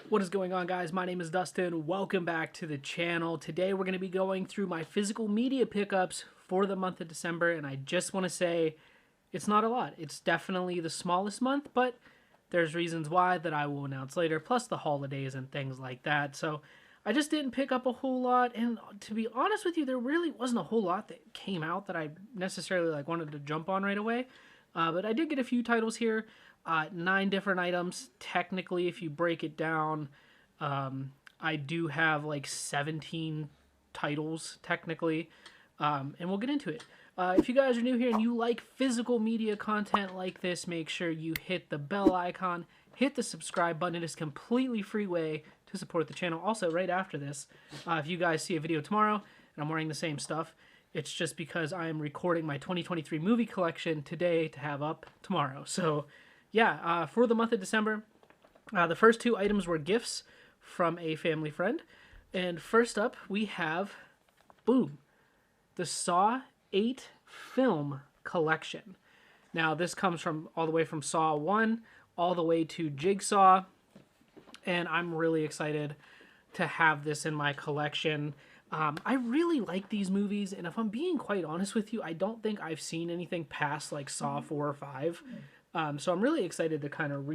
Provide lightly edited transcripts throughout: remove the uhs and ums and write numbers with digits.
What is going on, guys? My name is Dustin. Welcome back to the channel. Today we're going to be going through my physical media pickups for the month of December, and I just want to say it's not a lot. It's definitely the smallest month, but there's reasons why that I will announce later, plus the holidays and things like that. So I just didn't pick up a whole lot, and to be honest with you, there really wasn't a whole lot that came out that I necessarily wanted to jump on right away. But I did get a few titles here. 9 different items. Technically, if you break it down, I do have like 17 titles, technically. And we'll get into it. If you guys are new here and you like physical media content like this, make sure you hit the bell icon, hit the subscribe button. It is completely free way to support the channel. Also, right after this, if you guys see a video tomorrow and I'm wearing the same stuff, it's just because I am recording my 2023 movie collection today to have up tomorrow. So, yeah, for the month of December, the first 2 items were gifts from a family friend. And first up, we have, boom, the Saw 8 film collection. Now, this comes from all the way from Saw 1 all the way to Jigsaw. And I'm really excited to have this in my collection. I really like these movies, and if I'm being quite honest with you, I don't think I've seen anything past like Saw 4 or 5. So I'm really excited to kind of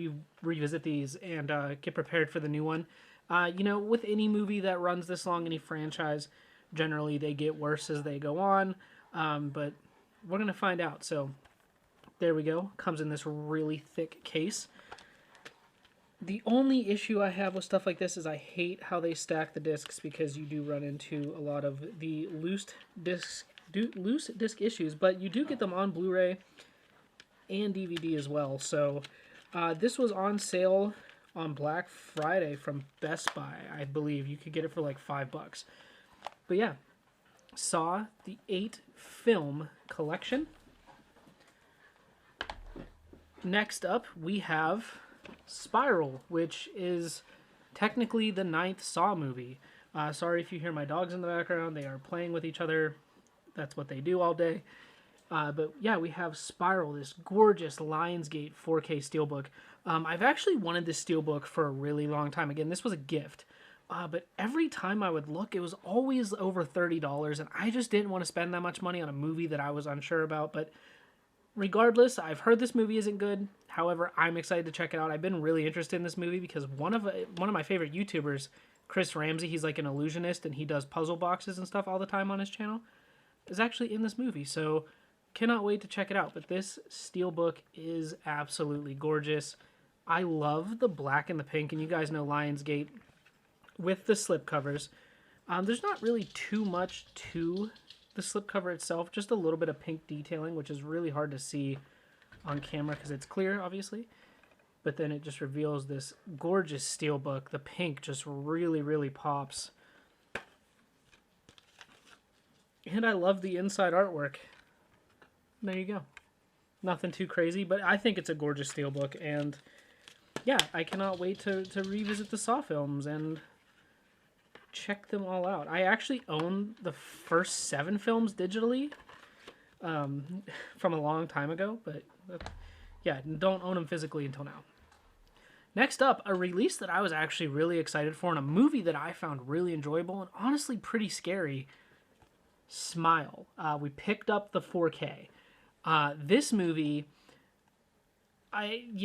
revisit these and get prepared for the new one. You know, with any movie that runs this long, any franchise, generally they get worse as they go on. But we're going to find out. So there we go. Comes in this really thick case. The only issue I have with stuff like this is I hate how they stack the discs, because you do run into a lot of the loose disc issues, but you do get them on Blu-ray and DVD as well. So this was on sale on Black Friday from Best Buy, I believe. You could get it for like $5. But yeah, Saw the 8 film collection. Next up, we have Spiral, which is technically the 9th Saw movie. Sorry if you hear my dogs in the background. They are playing with each other. That's what they do all day. But yeah, we have Spiral, this gorgeous Lionsgate 4K Steelbook. I've actually wanted this Steelbook for a really long time. Again, this was a gift. But every time I would look, it was always over $30, and I just didn't want to spend that much money on a movie that I was unsure about. But regardless, I've heard this movie isn't good. However, I'm excited to check it out. I've been really interested in this movie because one of my favorite YouTubers, Chris Ramsey, he's like an illusionist and he does puzzle boxes and stuff all the time on his channel, is actually in this movie. So cannot wait to check it out. But this Steelbook is absolutely gorgeous. I love the black and the pink, and you guys know Lionsgate with the slipcovers. There's not really too much to the slipcover itself, just a little bit of pink detailing, which is really hard to see on camera because it's clear, obviously. But then it just reveals this gorgeous steelbook. The pink just really, really pops. And I love the inside artwork. There you go. Nothing too crazy, but I think it's a gorgeous steelbook. And yeah, I cannot wait to revisit the Saw films and check them all out. I actually own the first 7 films digitally from a long time ago, but yeah, don't own them physically until now. Next up, a release that I was actually really excited for, and a movie that I found really enjoyable and honestly pretty scary. Smile. We picked up the 4K. This movie, there's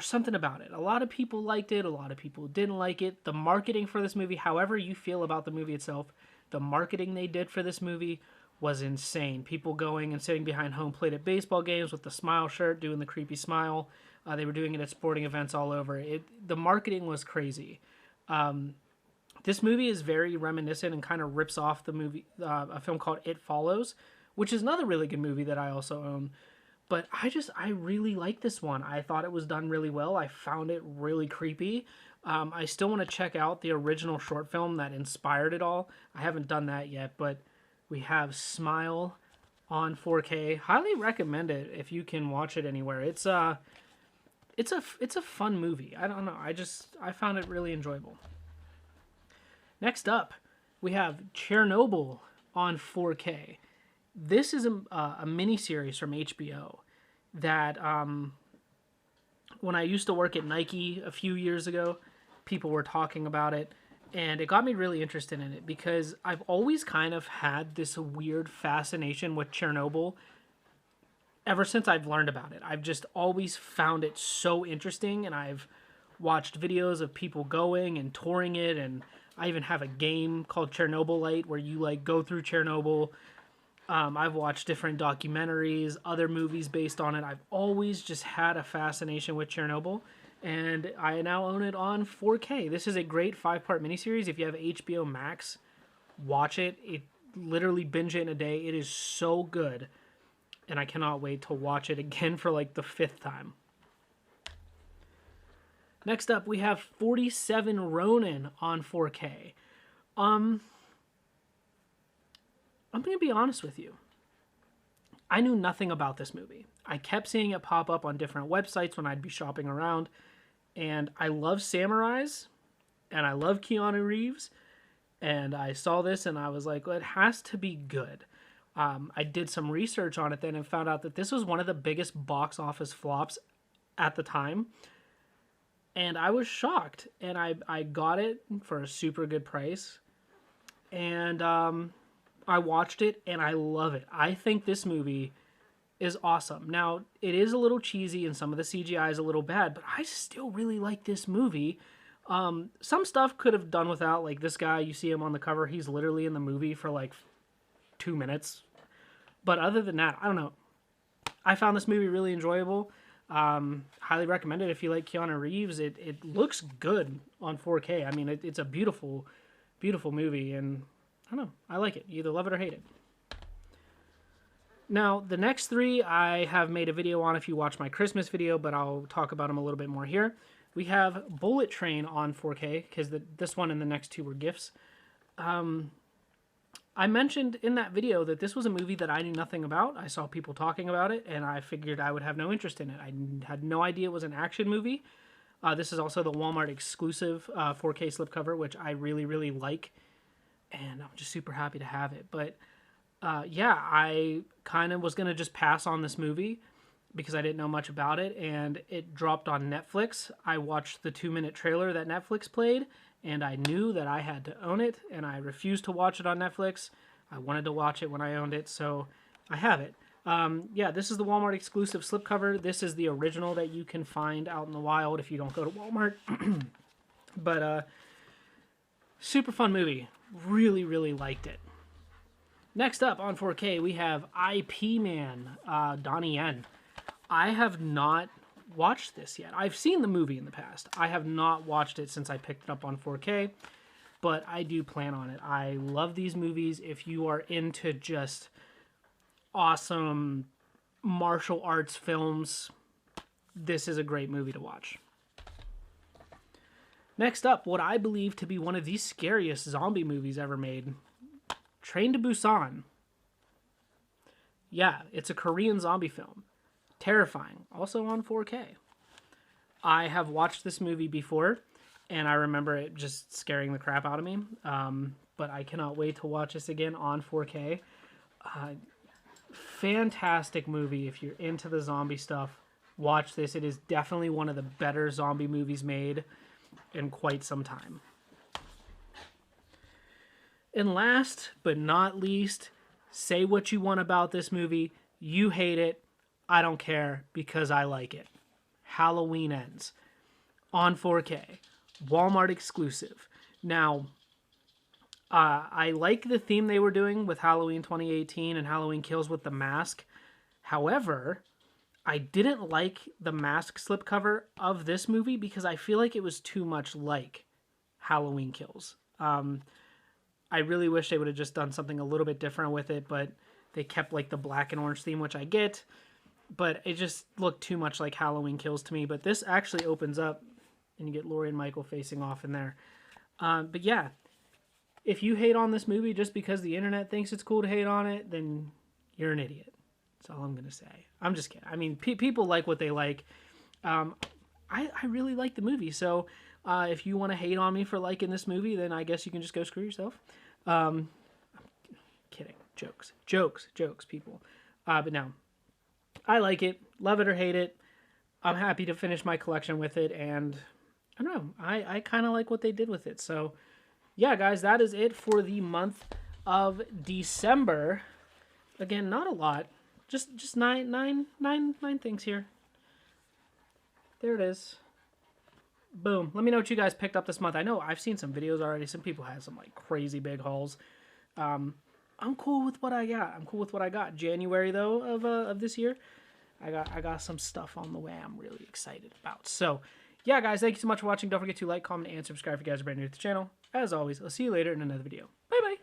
something about it. A lot of people liked it. A lot of people didn't like it. The marketing for this movie, however you feel about the movie itself, the marketing they did for this movie was insane. People going and sitting behind home plate at baseball games with the Smile shirt, doing the creepy smile. They were doing it at sporting events all over. The marketing was crazy. This movie is very reminiscent and kind of rips off the movie, a film called It Follows, which is another really good movie that I also own. But I really like this one. I thought it was done really well. I found it really creepy. I still want to check out the original short film that inspired it all. I haven't done that yet, but we have Smile on 4K. Highly recommend it if you can watch it anywhere. It's a fun movie. I don't know. I found it really enjoyable. Next up, we have Chernobyl on 4K. This is a mini-series from HBO that when I used to work at Nike a few years ago, people were talking about it, and it got me really interested in it because I've always kind of had this weird fascination with Chernobyl ever since I've learned about it. I've just always found it so interesting, and I've watched videos of people going and touring it, and I even have a game called Chernobylite where you like go through Chernobyl. I've watched different documentaries, other movies based on it. I've always just had a fascination with Chernobyl, and I now own it on 4K. This is a great 5-part miniseries. If you have HBO Max, watch it. It literally binge it in a day. It is so good, and I cannot wait to watch it again for like the 5th time. Next up, we have 47 Ronin on 4K. I'm going to be honest with you. I knew nothing about this movie. I kept seeing it pop up on different websites when I'd be shopping around. And I love samurais. And I love Keanu Reeves. And I saw this and I was like, well, it has to be good. I did some research on it then and found out that this was one of the biggest box office flops at the time. And I was shocked. And I got it for a super good price. And I watched it and I love it. I think this movie is awesome. Now, it is a little cheesy and some of the CGI is a little bad, but I still really like this movie. Some stuff could have done without, like this guy, you see him on the cover, he's literally in the movie for like 2 minutes. But other than that, I don't know. I found this movie really enjoyable. Highly recommend it if you like Keanu Reeves. It looks good on 4K. I mean, it's a beautiful, beautiful movie, and I don't know. I like it. You either love it or hate it. Now, the next 3 I have made a video on if you watch my Christmas video, but I'll talk about them a little bit more here. We have Bullet Train on 4K, because this one and the next 2 were gifts. I mentioned in that video that this was a movie that I knew nothing about. I saw people talking about it, and I figured I would have no interest in it. I had no idea it was an action movie. This is also the Walmart exclusive 4K slipcover, which I really, really like. And I'm just super happy to have it. But yeah, I kind of was going to just pass on this movie because I didn't know much about it. And it dropped on Netflix. I watched the 2-minute trailer that Netflix played. And I knew that I had to own it. And I refused to watch it on Netflix. I wanted to watch it when I owned it. So I have it. Yeah, this is the Walmart exclusive slipcover. This is the original that you can find out in the wild if you don't go to Walmart. But super fun movie. Really, really liked it. Next up on 4K, we have IP Man, Donnie Yen. I have not watched this yet. I've seen the movie in the past. I have not watched it since I picked it up on 4K, but I do plan on it. I love these movies. If you are into just awesome martial arts films, this is a great movie to watch. Next up, what I believe to be one of the scariest zombie movies ever made, Train to Busan. Yeah, it's a Korean zombie film. Terrifying. Also on 4K. I have watched this movie before, and I remember it just scaring the crap out of me. But I cannot wait to watch this again on 4K. Fantastic movie. If you're into the zombie stuff, watch this. It is definitely one of the better zombie movies made in quite some time. And last but not least, say what you want about this movie. You hate it. I don't care because I like it. Halloween Ends on 4K. Walmart exclusive. Now, I like the theme they were doing with Halloween 2018 and Halloween Kills with the mask. However, I didn't like the mask slipcover of this movie because I feel like it was too much like Halloween Kills. I really wish they would have just done something a little bit different with it, but they kept like the black and orange theme, which I get, but it just looked too much like Halloween Kills to me. But this actually opens up and you get Laurie and Michael facing off in there. But yeah, if you hate on this movie just because the internet thinks it's cool to hate on it, then you're an idiot. That's all I'm going to say. I'm just kidding. I mean, people like what they like. I really like the movie, so if you want to hate on me for liking this movie, then I guess you can just go screw yourself. I'm kidding. Jokes, people. But no, I like it. Love it or hate it. I'm happy to finish my collection with it, and I don't know, I kind of like what they did with it. So yeah, guys, that is it for the month of December. Again, not a lot, just nine things here. There it is. Boom. Let me know what you guys picked up this month. I know I've seen some videos already. Some people had some like crazy big hauls. I'm cool with what I got. I'm cool with what I got. January though of this year, I got some stuff on the way I'm really excited about. So yeah, guys, thank you so much for watching. Don't forget to like, comment, and subscribe if you guys are brand new to the channel. As always, I'll see you later in another video. Bye bye.